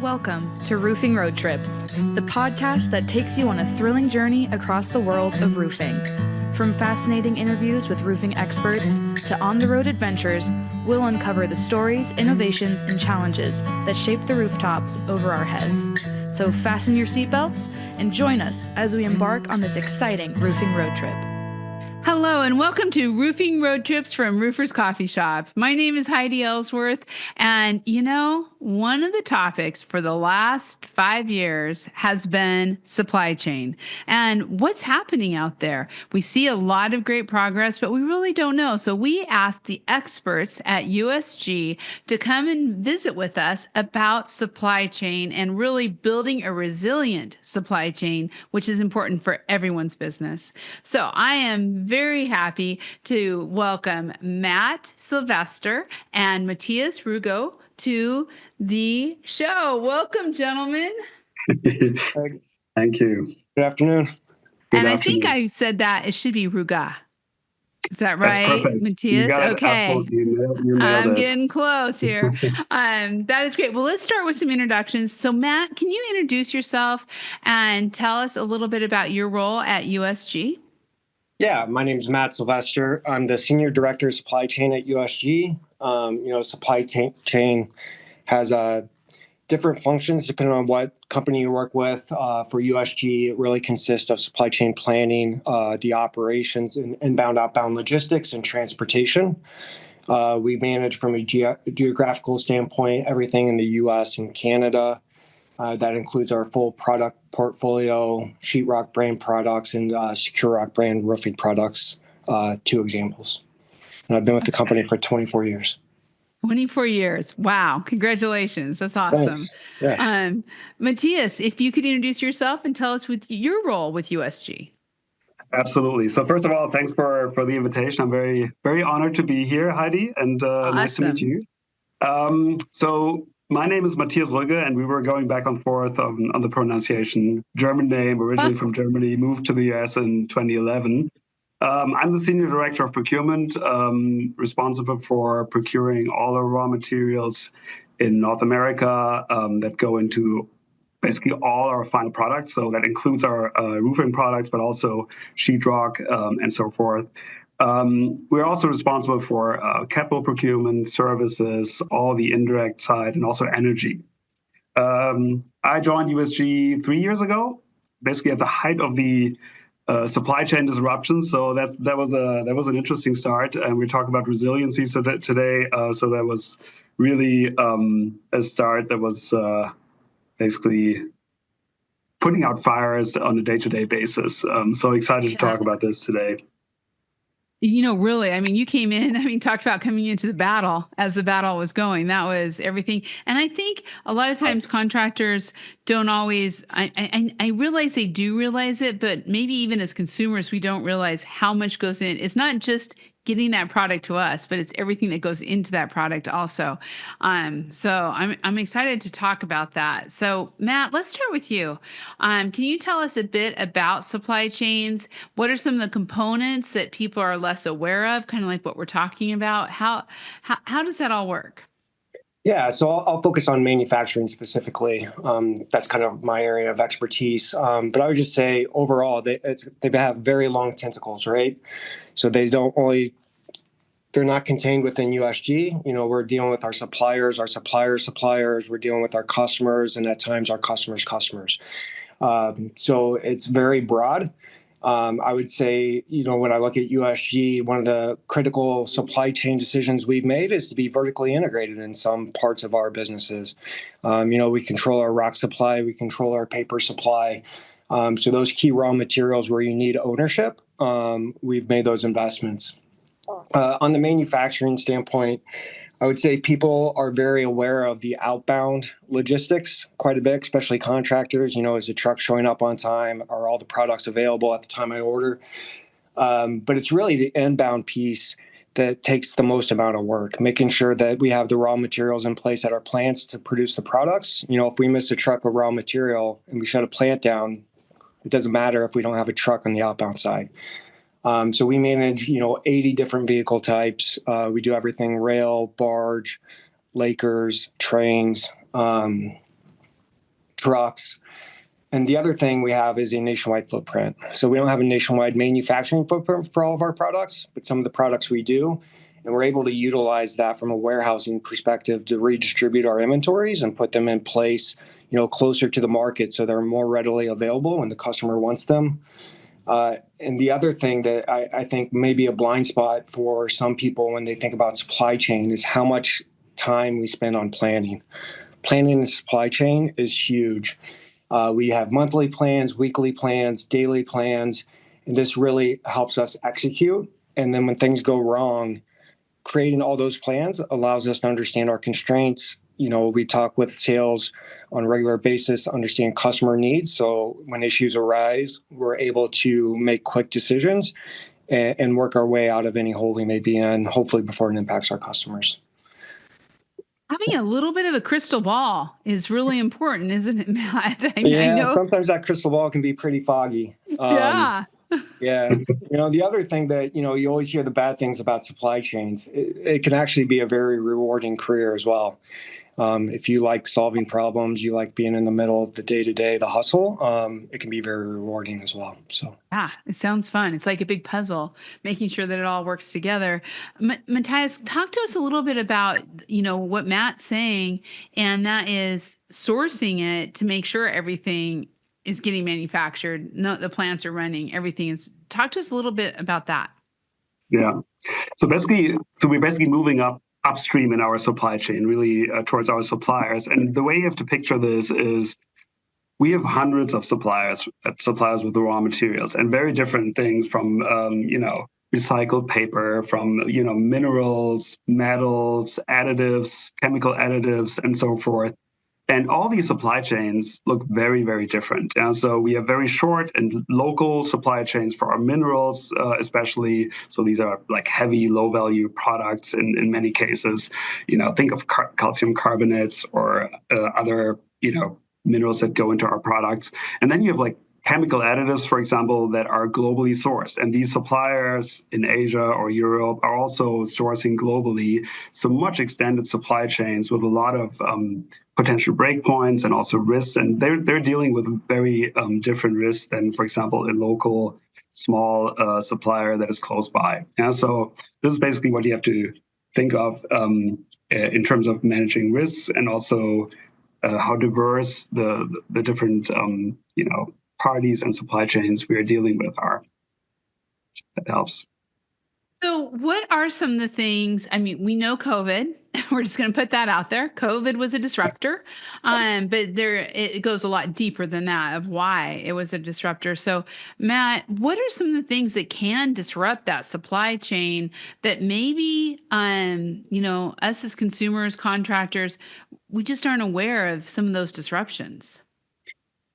Welcome to Roofing Road Trips, the podcast that takes you on a thrilling journey across the world of roofing. From fascinating interviews with roofing experts to on-the-road adventures, we'll uncover the stories, innovations, and challenges that shape the rooftops over our heads. So fasten your seatbelts and join us as we embark on this exciting roofing road trip. Hello and welcome to Roofing Road Trips from Roofers Coffee Shop. My name is Heidi Ellsworth, and one of the topics for the last 5 years has been supply chain and what's happening out there. We see a lot of great progress, but we really don't know. So we asked the experts at USG to come and visit with us about supply chain and really building a resilient supply chain, which is important for everyone's business. So I am very happy to welcome Matt Sylvester and Matthias Ruegge to the show. Welcome, gentlemen. Thank you. Good afternoon. I think I said that it should be Ruegge. Is that right, That's perfect. Matthias? Okay. You nailed I'm it. getting close here. That is great. Well, let's start with some introductions. So, Matt, can you introduce yourself and tell us a little bit about your role at USG? Yeah, my name is Matt Sylvester. I'm the Senior Director of Supply Chain at USG. Supply chain has different functions depending on what company you work with. For USG, it really consists of supply chain planning, the operations, and inbound, outbound logistics, and transportation. We manage from a geographical standpoint everything in the U.S. and Canada. That includes our full product portfolio, sheetrock brand products, and Secure Rock brand roofing products, two examples. And I've been with the company for 24 years. 24 years. Wow. Congratulations. That's awesome. Yeah. Matthias, if you could introduce yourself and tell us with your role with USG. Absolutely. So first of all, thanks for the invitation. I'm very, very honored to be here, Heidi, and awesome. Nice to meet you. So my name is Matthias Ruegge, and we were going back and forth on the pronunciation. German name, originally from Germany, moved to the US in 2011. I'm the Senior Director of Procurement, responsible for procuring all our raw materials in North America that go into basically all our final products. So that includes our roofing products, but also sheetrock and so forth. We're also responsible for capital procurement, services, all the indirect side, and also energy. I joined USG 3 years ago, basically at the height of the supply chain disruptions. So that was an interesting start, and we talk about resiliency today. So that was really a start that was basically putting out fires on a day-to-day basis. So excited to talk about this today. Really, you came in, talked about coming into the battle as the battle was going. That was everything. And I think a lot of times contractors don't always, I realize they do realize it, but maybe even as consumers, we don't realize how much goes in. It's not just getting that product to us, but it's everything that goes into that product also. So I'm excited to talk about that. So Matt, let's start with you. Can you tell us a bit about supply chains? What are some of the components that people are less aware of, kind of like what we're talking about? How does that all work? Yeah, so I'll focus on manufacturing specifically. That's kind of my area of expertise. But I would just say overall, they have very long tentacles, right? So they're not contained within USG. We're dealing with our suppliers' suppliers. We're dealing with our customers, and at times our customers' customers. So it's very broad. I would say, when I look at USG, one of the critical supply chain decisions we've made is to be vertically integrated in some parts of our businesses. We control our rock supply, we control our paper supply. So those key raw materials where you need ownership, we've made those investments. On the manufacturing standpoint, I would say people are very aware of the outbound logistics quite a bit, especially contractors. Is the truck showing up on time? Are all the products available at the time I order? But it's really the inbound piece that takes the most amount of work, making sure that we have the raw materials in place at our plants to produce the products. If we miss a truck of raw material and we shut a plant down, it doesn't matter if we don't have a truck on the outbound side. So we manage, 80 different vehicle types. We do everything rail, barge, Lakers, trains. trucks. And the other thing we have is a nationwide footprint. So we don't have a nationwide manufacturing footprint for all of our products, but some of the products we do. And we're able to utilize that from a warehousing perspective to redistribute our inventories and put them in place, closer to the market so they're more readily available when the customer wants them. And the other thing that I think may be a blind spot for some people when they think about supply chain is how much time we spend on planning. Planning the supply chain is huge. We have monthly plans, weekly plans, daily plans, and this really helps us execute. And then when things go wrong, creating all those plans allows us to understand our constraints. We talk with sales on a regular basis, understand customer needs. So when issues arise, we're able to make quick decisions and work our way out of any hole we may be in, hopefully before it impacts our customers. Having a little bit of a crystal ball is really important, isn't it, Matt? I know. Sometimes that crystal ball can be pretty foggy. Yeah. Yeah. The other thing that, you always hear the bad things about supply chains. It can actually be a very rewarding career as well. If you like solving problems, you like being in the middle of the day-to-day, the hustle, it can be very rewarding as well. So yeah, it sounds fun. It's like a big puzzle, making sure that it all works together. Matthias, talk to us a little bit about, what Matt's saying, and that is sourcing it to make sure everything is getting manufactured. No, the plants are running. Everything is. Talk to us a little bit about that. Yeah. So we're basically moving upstream in our supply chain, really towards our suppliers. And the way you have to picture this is we have hundreds of suppliers with the raw materials and very different things from, recycled paper, from, minerals, metals, additives, chemical additives, and so forth. And all these supply chains look very, very different. And so we have very short and local supply chains for our minerals, especially. So these are like heavy, low-value products in many cases. Think of calcium carbonates or other, minerals that go into our products. And then you have like chemical additives, for example, that are globally sourced. And these suppliers in Asia or Europe are also sourcing globally. So much extended supply chains with a lot of potential breakpoints and also risks. And they're dealing with very different risks than, for example, a local small supplier that is close by. Yeah, so this is basically what you have to think of in terms of managing risks, and also how diverse the different parties and supply chains we are dealing with are. That helps. So what are some of the things, we know COVID, we're just going to put that out there. COVID was a disruptor, but it goes a lot deeper than that of why it was a disruptor. So Matt, what are some of the things that can disrupt that supply chain that maybe, us as consumers, contractors, we just aren't aware of some of those disruptions?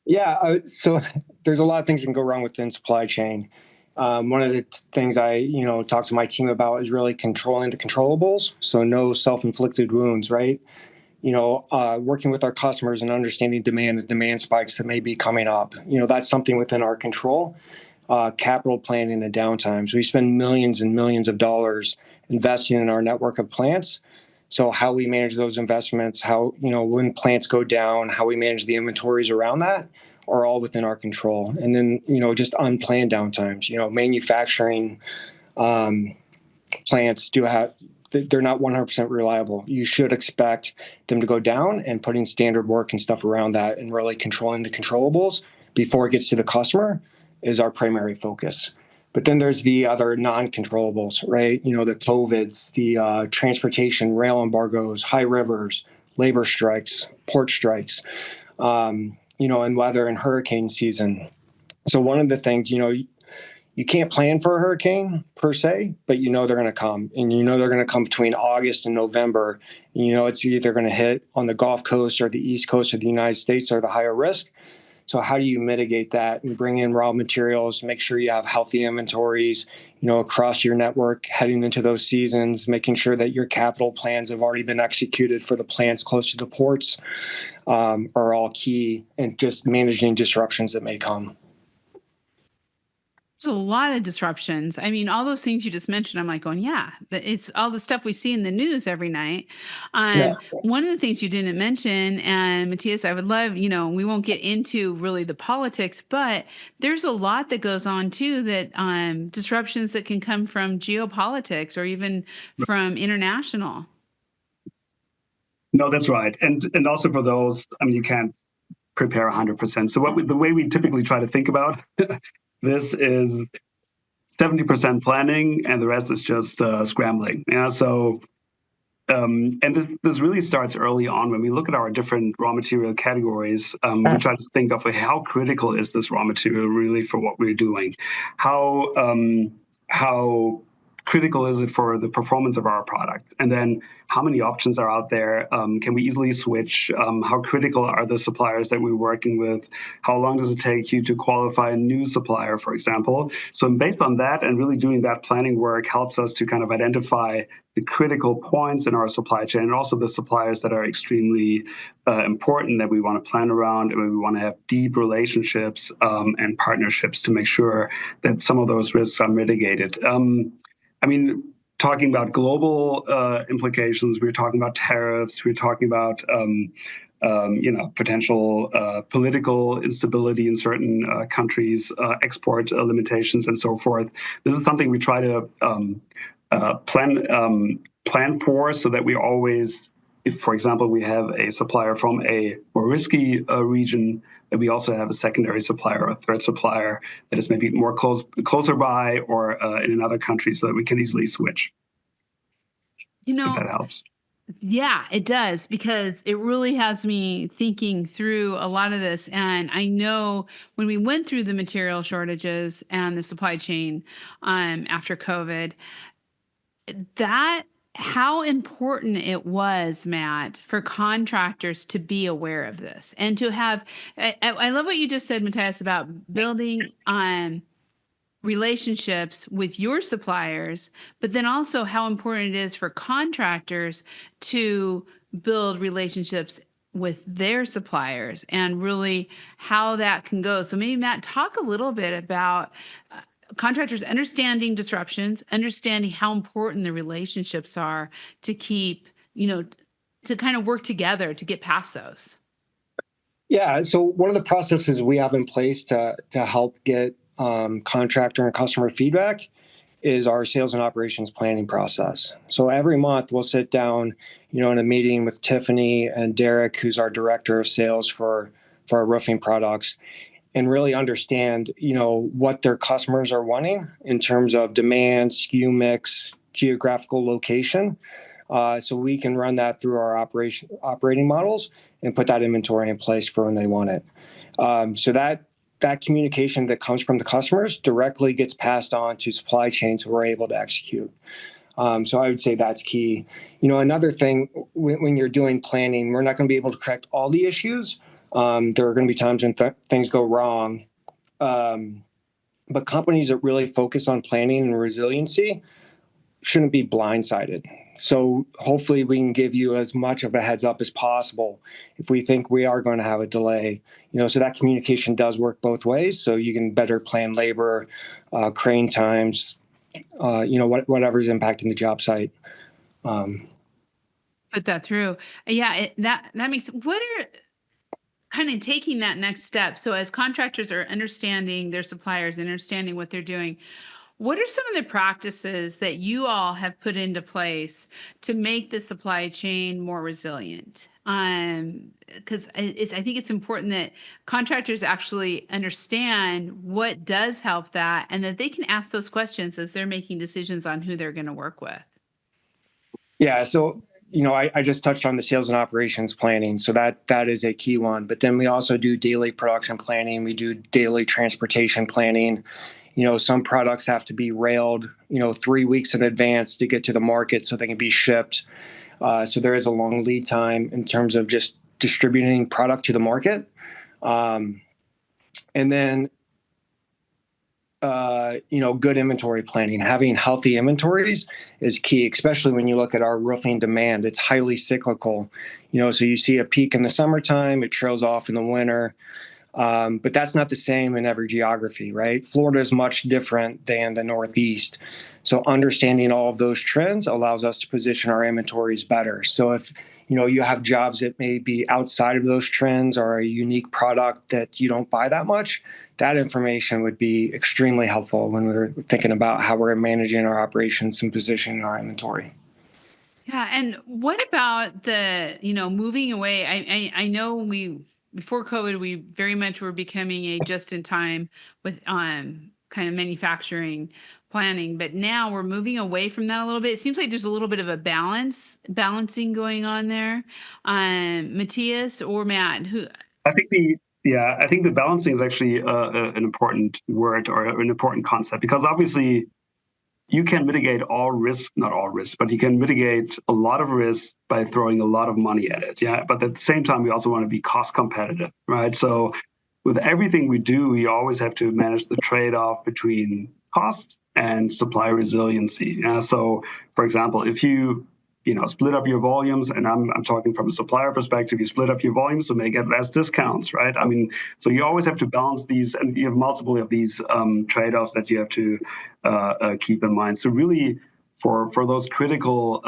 Yeah, so there's a lot of things that can go wrong within supply chain. One of the things I, talk to my team about is really controlling the controllables. So no self-inflicted wounds, right? Working with our customers and understanding demand spikes that may be coming up. That's something within our control. Capital planning and downtimes. We spend millions and millions of dollars investing in our network of plants. So how we manage those investments, how, when plants go down, how we manage the inventories around that are all within our control. And then, just unplanned downtimes, manufacturing plants they're not 100% reliable. You should expect them to go down, and putting standard work and stuff around that and really controlling the controllables before it gets to the customer is our primary focus. But then there's the other non-controllables, right? The COVIDs, the transportation, rail embargoes, high rivers, labor strikes, port strikes, and weather and hurricane season. So one of the things, you can't plan for a hurricane per se, but they're going to come. And they're going to come between August and November. And it's either going to hit on the Gulf Coast or the East Coast of the United States or the higher risk. So how do you mitigate that and bring in raw materials, make sure you have healthy inventories, across your network heading into those seasons, making sure that your capital plans have already been executed for the plants close to the ports are all key, and just managing disruptions that may come. There's a lot of disruptions. I mean, all those things you just mentioned, I'm like going, yeah, it's all the stuff we see in the news every night. Yeah. One of the things you didn't mention, and Matthias, I would love, we won't get into really the politics, but there's a lot that goes on too, that disruptions that can come from geopolitics or even from international. No, that's right. And also for those, I mean, you can't prepare 100%. So the way we typically try to think about this is 70% planning and the rest is just scrambling. Yeah. So, and this really starts early on when we look at our different raw material categories. We try to think of how critical is this raw material really for what we're doing? How critical is it for the performance of our product? And then how many options are out there? Can we easily switch? How critical are the suppliers that we're working with? How long does it take you to qualify a new supplier, for example? So based on that and really doing that planning work helps us to kind of identify the critical points in our supply chain and also the suppliers that are extremely important that we want to plan around, and we want to have deep relationships and partnerships to make sure that some of those risks are mitigated. I mean, talking about global implications, we're talking about tariffs, we're talking about potential political instability in certain countries, export limitations, and so forth. This is something we try to plan for, so that we always, if, for example, we have a supplier from a more risky region, that we also have a secondary supplier or a third supplier that is maybe more closer by or in another country, so that we can easily switch. If that helps. Yeah, it does, because it really has me thinking through a lot of this. And I know when we went through the material shortages and the supply chain after COVID, that how important it was, Matt, for contractors to be aware of this and to have, I love what you just said, Matthias, about building on relationships with your suppliers, but then also how important it is for contractors to build relationships with their suppliers and really how that can go. So maybe, Matt, talk a little bit about contractors understanding disruptions, understanding how important the relationships are to keep, to kind of work together to get past those. Yeah. So one of the processes we have in place to help get contractor and customer feedback is our sales and operations planning process. So every month we'll sit down, in a meeting with Tiffany and Derek, who's our director of sales for our roofing products, and really understand, what their customers are wanting in terms of demand, SKU mix, geographical location. So we can run that through our operating models and put that inventory in place for when they want it. So that communication that comes from the customers directly gets passed on to supply chain, so we're able to execute. So I would say that's key. Another thing, when you're doing planning, we're not going to be able to correct all the issues. There are going to be times when things go wrong. But companies that really focus on planning and resiliency shouldn't be blindsided. So hopefully we can give you as much of a heads up as possible if we think we are going to have a delay. So that communication does work both ways. So you can better plan labor, crane times, whatever's impacting the job site. Put that through. Yeah, that makes. What are kind of taking that next step? So as contractors are understanding their suppliers, understanding what they're doing, what are some of the practices that you all have put into place to make the supply chain more resilient? Because I think it's important that contractors actually understand what does help that, and that they can ask those questions as they're making decisions on who they're going to work with. Yeah. So, I just touched on the sales and operations planning. So that is a key one. But then we also do daily production planning. We do daily transportation planning. Some products have to be railed, 3 weeks in advance to get to the market so they can be shipped. So there is a long lead time in terms of just distributing product to the market. And then, good inventory planning. Having healthy inventories is key, especially when you look at our roofing demand. It's highly cyclical. So you see a peak in the summertime, it trails off in the winter. But that's not the same in every geography, right? Florida is much different than the Northeast. So understanding all of those trends allows us to position our inventories better. So if you have jobs that may be outside of those trends or a unique product that you don't buy that much, that information would be extremely helpful when we're thinking about how we're managing our operations and positioning our inventory. Yeah, and what about the, moving away? I know before COVID, we very much were becoming a just in time with kind of manufacturing planning, but now we're moving away from that a little bit. It seems like there's a little bit of a balancing going on there. Matthias or Matt, who I think the balancing is actually an important word or an important concept, because obviously you can mitigate not all risk, but you can mitigate a lot of risk by throwing a lot of money at it. Yeah. But at the same time, we also want to be cost competitive, right? So with everything we do, we always have to manage the trade-off between cost and supply resiliency. Yeah? So for example, if you split up your volumes, and I'm talking from a supplier perspective, you split up your volumes so may get less discounts, right? I mean, so you always have to balance these, and you have multiple of these trade-offs that you have to keep in mind. So really, for those critical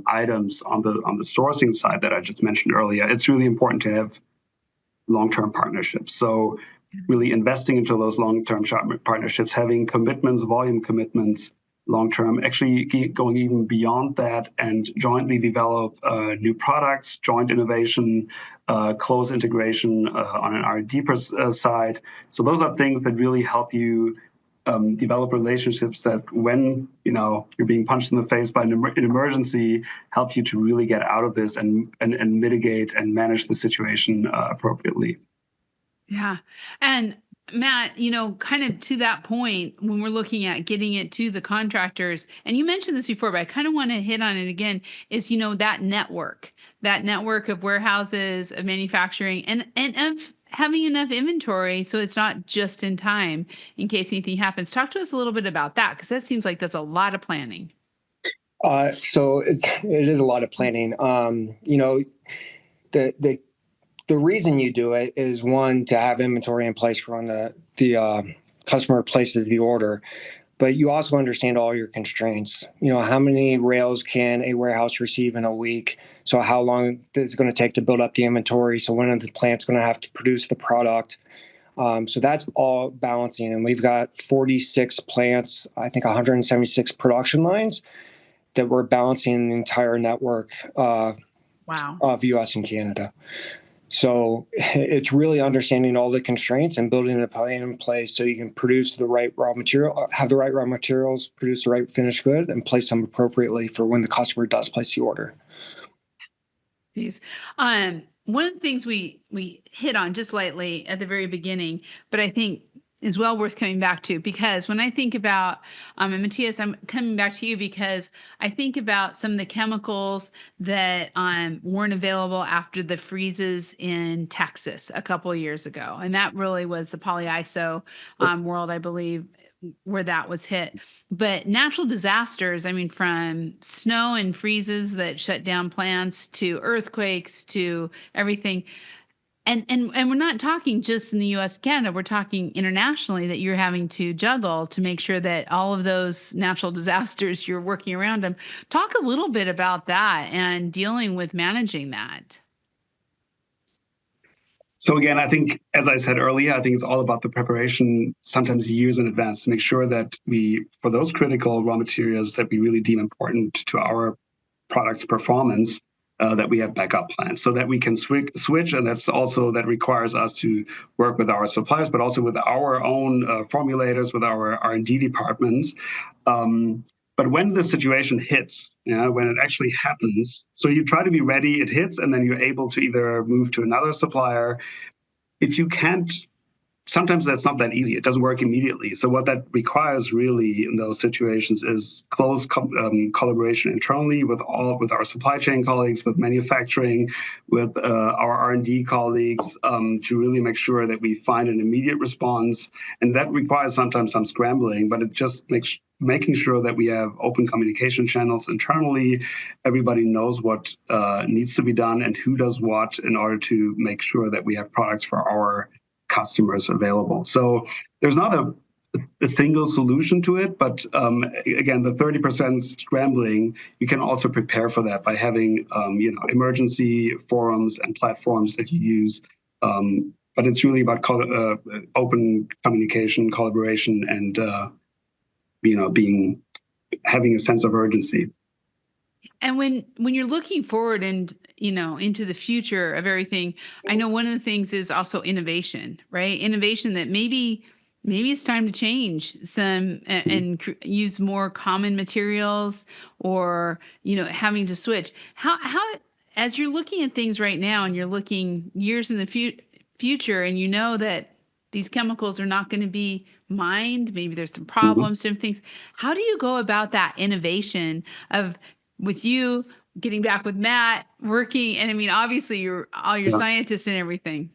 items on the sourcing side that I just mentioned earlier, it's really important to have long-term partnerships. So really investing into those long-term partnerships, having commitments, volume commitments, long-term, actually going even beyond that and jointly develop new products, joint innovation, close integration on an R&D side. So those are things that really help you develop relationships that when you're being punched in the face by an emergency, help you to really get out of this and mitigate and manage the situation appropriately. Yeah. And Matt, kind of to that point, when we're looking at getting it to the contractors, and you mentioned this before, but I kind of want to hit on it again, is, that network of warehouses, of manufacturing, and of having enough inventory so it's not just in time in case anything happens. Talk to us a little bit about that, because that seems like that's a lot of planning. So it is a lot of planning. The reason you do it is, one, to have inventory in place for when the customer places the order, but you also understand all your constraints. How many rails can a warehouse receive in a week? So how long is it going to take to build up the inventory? So when are the plants going to have to produce the product? So that's all balancing. And we've got 46 plants, I think 176 production lines that we're balancing the entire network of US and Canada. So it's really understanding all the constraints and building a plan in place so you can produce the right raw material, have the right raw materials, produce the right finished good, and place them appropriately for when the customer does place the order. Please. One of the things we hit on just lightly at the very beginning, but I think is well worth coming back to, because when I think about, and Matthias, I'm coming back to you because I think about some of the chemicals that weren't available after the freezes in Texas a couple of years ago. And that really was the polyiso world, I believe, where that was hit. But natural disasters, from snow and freezes that shut down plants to earthquakes to everything. And we're not talking just in the U.S., Canada. We're talking internationally, that you're having to juggle to make sure that all of those natural disasters, you're working around them. Talk a little bit about that and dealing with managing that. So again, I think, as I said earlier, I think it's all about the preparation, sometimes years in advance, to make sure that for those critical raw materials that we really deem important to our product's performance, that we have backup plans so that we can switch. And that requires us to work with our suppliers, but also with our own formulators, with our R&D departments. But when the situation hits, when it actually happens, so you try to be ready, it hits, and then you're able to either move to another supplier. If you can't, sometimes that's not that easy. It doesn't work immediately. So what that requires really in those situations is close collaboration internally with our supply chain colleagues, with manufacturing, with our R&D colleagues, to really make sure that we find an immediate response. And that requires sometimes some scrambling, but it just making sure that we have open communication channels internally. Everybody knows what needs to be done and who does what in order to make sure that we have products for our customers available. So there's not a single solution to it, but again, the 30% scrambling, you can also prepare for that by having emergency forums and platforms that you use. But it's really about open communication, collaboration, and having a sense of urgency. And when you're looking forward and into the future of everything, I know one of the things is also innovation, right? Innovation that maybe it's time to change some and use more common materials, or having to switch. How as you're looking at things right now and you're looking years in the future, and that these chemicals are not going to be mined, maybe there's some problems, different things. How do you go about that innovation with you getting back with Matt working? And I mean, obviously you're all your scientists and everything.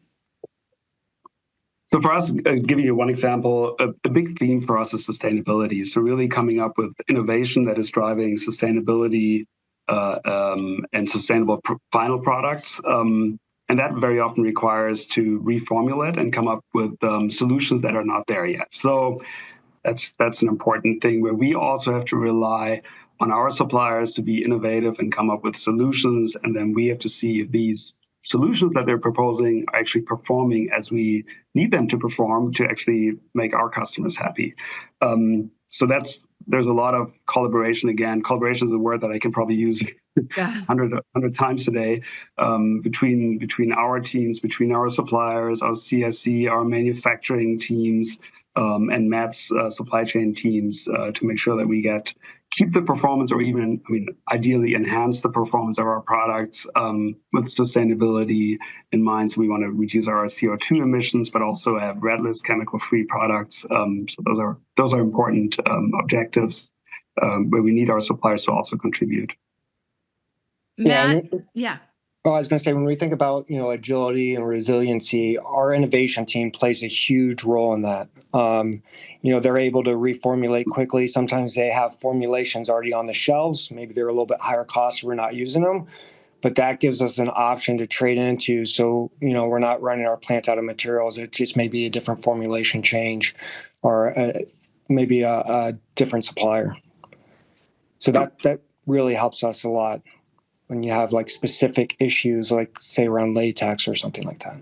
So for us, giving you one example, a big theme for us is sustainability. So really coming up with innovation that is driving sustainability and sustainable final products. And that very often requires to reformulate and come up with solutions that are not there yet. So that's an important thing, where we also have to rely on our suppliers to be innovative and come up with solutions. And then we have to see if these solutions that they're proposing are actually performing as we need them to perform to actually make our customers happy. So there's a lot of collaboration. Again, collaboration is a word that I can probably use 100 times today, between our teams, between our suppliers, our CSC, our manufacturing teams, and Matt's supply chain teams, to make sure that we keep the performance, or even, ideally enhance the performance of our products with sustainability in mind. So we want to reduce our CO2 emissions, but also have red list chemical-free products. So those are important objectives where we need our suppliers to also contribute. Matt, yeah. Oh, I was going to say, when we think about agility and resiliency, our innovation team plays a huge role in that. They're able to reformulate quickly. Sometimes they have formulations already on the shelves. Maybe they're a little bit higher cost, so we're not using them, but that gives us an option to trade into. So we're not running our plant out of materials. It just may be a different formulation change, or maybe a different supplier. So that really helps us a lot when you have specific issues, like say around latex or something like that.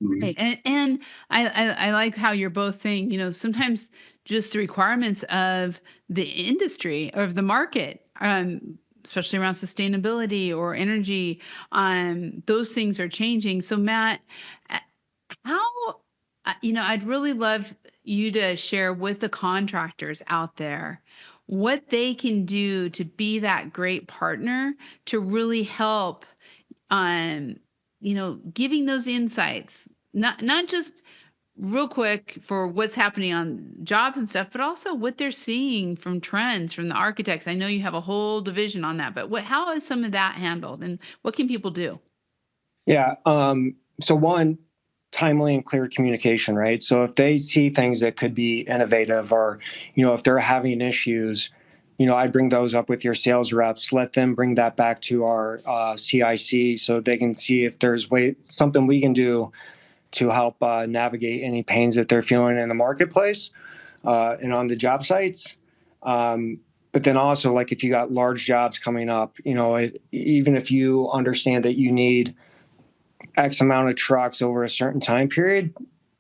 Right. And I like how you're both saying, sometimes just the requirements of the industry or of the market, especially around sustainability or energy, those things are changing. So Matt, how, I'd really love you to share with the contractors out there what they can do to be that great partner to really help giving those insights, not just real quick for what's happening on jobs and stuff, but also what they're seeing from trends from the architects. I know you have a whole division on that, but how is some of that handled, and what can people do? Yeah. So one, timely and clear communication, right? So if they see things that could be innovative, or, if they're having issues, I'd bring those up with your sales reps, let them bring that back to our CIC so they can see if there's something we can do to help navigate any pains that they're feeling in the marketplace and on the job sites. But then also, if you got large jobs coming up, even if you understand that you need X amount of trucks over a certain time period,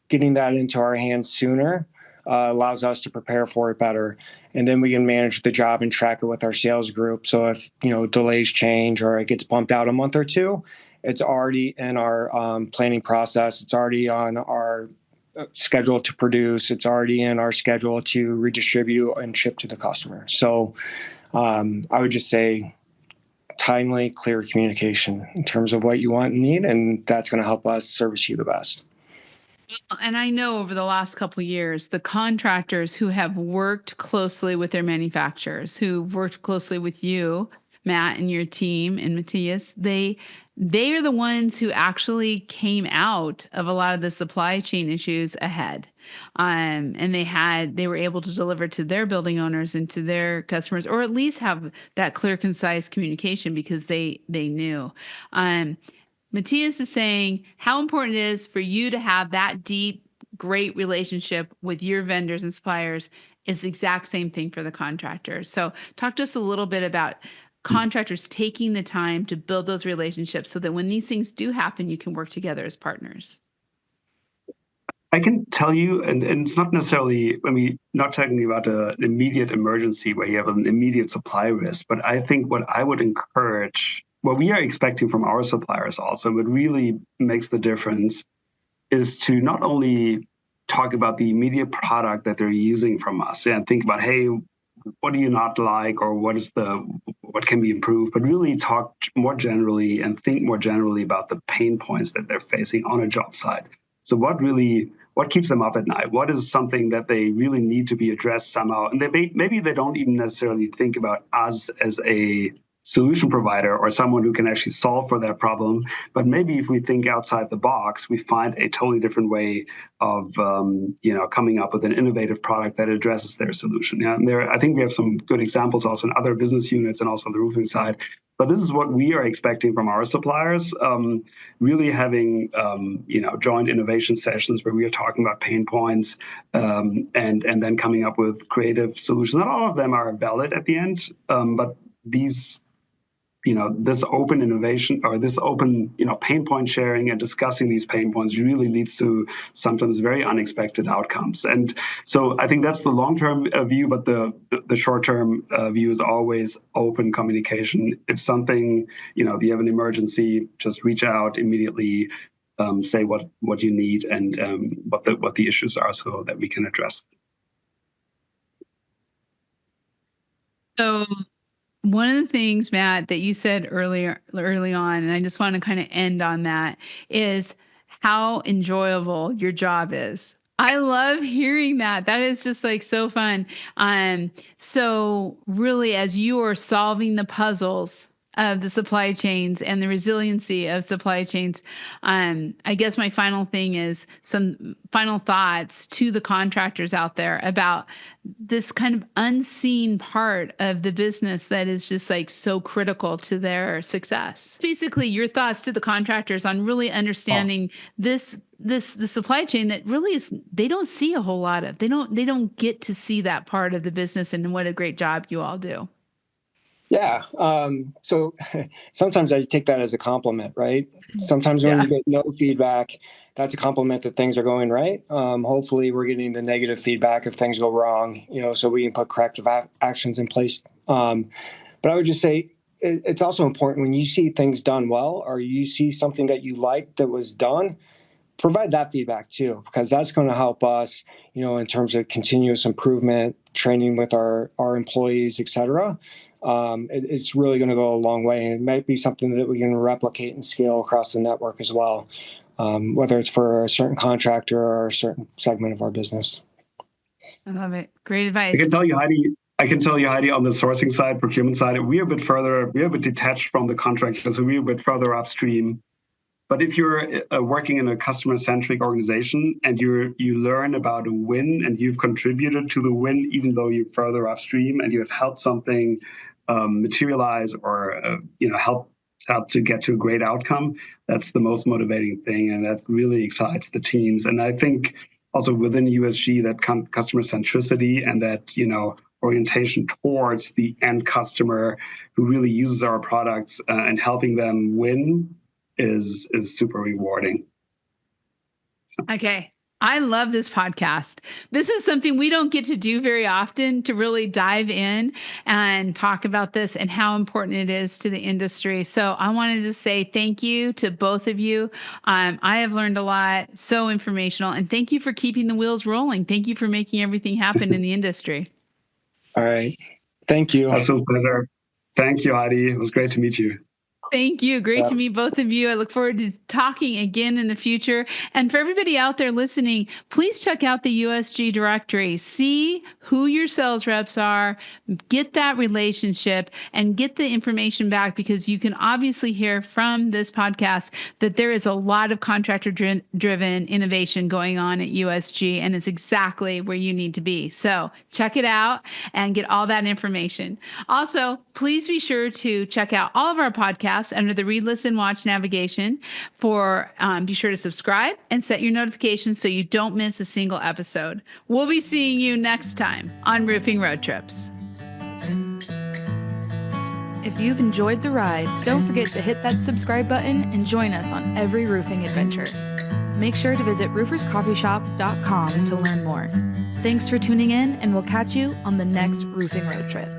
getting that into our hands sooner allows us to prepare for it better. And then we can manage the job and track it with our sales group. So if, delays change or it gets bumped out a month or two, it's already in our planning process. It's already on our schedule to produce. It's already in our schedule to redistribute and ship to the customer. So I would just say timely, clear communication in terms of what you want and need, and that's going to help us service you the best. And I know over the last couple of years, the contractors who have worked closely with their manufacturers, who've worked closely with you, Matt, and your team, and Matthias, they are the ones who actually came out of a lot of the supply chain issues ahead. And they were able to deliver to their building owners and to their customers, or at least have that clear, concise communication because they knew. Matthias is saying how important it is for you to have that deep, great relationship with your vendors and suppliers is the exact same thing for the contractors. So talk to us a little bit about contractors taking the time to build those relationships so that when these things do happen, you can work together as partners. I can tell you, and it's not necessarily when we're not talking about an immediate emergency where you have an immediate supply risk, but I think what I would encourage, what we are expecting from our suppliers also, what really makes the difference is to not only talk about the immediate product that they're using from us and think about, hey, what do you not like, or what can be improved, but really talk more generally and think more generally about the pain points that they're facing on a job site. So what keeps them up at night? What is something that they really need to be addressed somehow? And maybe they don't even necessarily think about us as a solution provider or someone who can actually solve for that problem. But maybe if we think outside the box, we find a totally different way of coming up with an innovative product that addresses their solution. Yeah, and I think we have some good examples also in other business units and also on the roofing side. But this is what we are expecting from our suppliers, really having joint innovation sessions where we are talking about pain points and then coming up with creative solutions. Not all of them are valid at the end, but these this open innovation or this open, pain point sharing and discussing these pain points really leads to sometimes very unexpected outcomes. And so I think that's the long-term view, but the short-term view is always open communication. If something, if you have an emergency, just reach out immediately, say what you need and what the issues are so that we can address. So one of the things, Matt, that you said early on, and I just want to kind of end on that, is how enjoyable your job is. I love hearing that. That is just like so fun. So really, as you are solving the puzzles of the supply chains and the resiliency of supply chains, I guess my final thing is some final thoughts to the contractors out there about this kind of unseen part of the business that is just like so critical to their success. Basically, your thoughts to the contractors on really understanding the supply chain that really is, they don't see a whole lot of. They don't get to see that part of the business, and what a great job you all do. Yeah. So sometimes I take that as a compliment, right? Sometimes when we get no feedback, that's a compliment that things are going right. Hopefully we're getting the negative feedback if things go wrong, so we can put corrective actions in place. But I would just say it's also important when you see things done well, or you see something that you like that was done, provide that feedback too, because that's going to help us, in terms of continuous improvement, training with our employees, et cetera. It's really going to go a long way, and it might be something that we can replicate and scale across the network as well, whether it's for a certain contractor or a certain segment of our business. I love it. Great advice. I can tell you, Heidi, on the sourcing side, procurement side, we're a bit detached from the contractor, so we're a bit further upstream. But if you're working in a customer-centric organization and you learn about a win and you've contributed to the win, even though you're further upstream and you have helped something materialize or help to get to a great outcome, that's the most motivating thing, and that really excites the teams. And I think also within USG, that customer centricity and that orientation towards the end customer who really uses our products and helping them win is super rewarding. Okay. I love this podcast. This is something we don't get to do very often, to really dive in and talk about this and how important it is to the industry. So I wanted to say thank you to both of you. I have learned a lot, so informational, and thank you for keeping the wheels rolling. Thank you for making everything happen in the industry. All right. Thank you. Absolute pleasure. Thank you, Heidi. It was great to meet you. Thank you. Great to meet both of you. I look forward to talking again in the future. And for everybody out there listening, please check out the USG directory. See who your sales reps are, get that relationship, and get the information back, because you can obviously hear from this podcast that there is a lot of contractor-driven innovation going on at USG, and it's exactly where you need to be. So check it out and get all that information. Also, please be sure to check out all of our podcasts under the Read, Listen, Watch navigation. Be sure to subscribe and set your notifications so you don't miss a single episode. We'll be seeing you next time on Roofing Road Trips. If you've enjoyed the ride, don't forget to hit that subscribe button and join us on every roofing adventure. Make sure to visit rooferscoffeeshop.com to learn more. Thanks for tuning in, and we'll catch you on the next roofing road trip.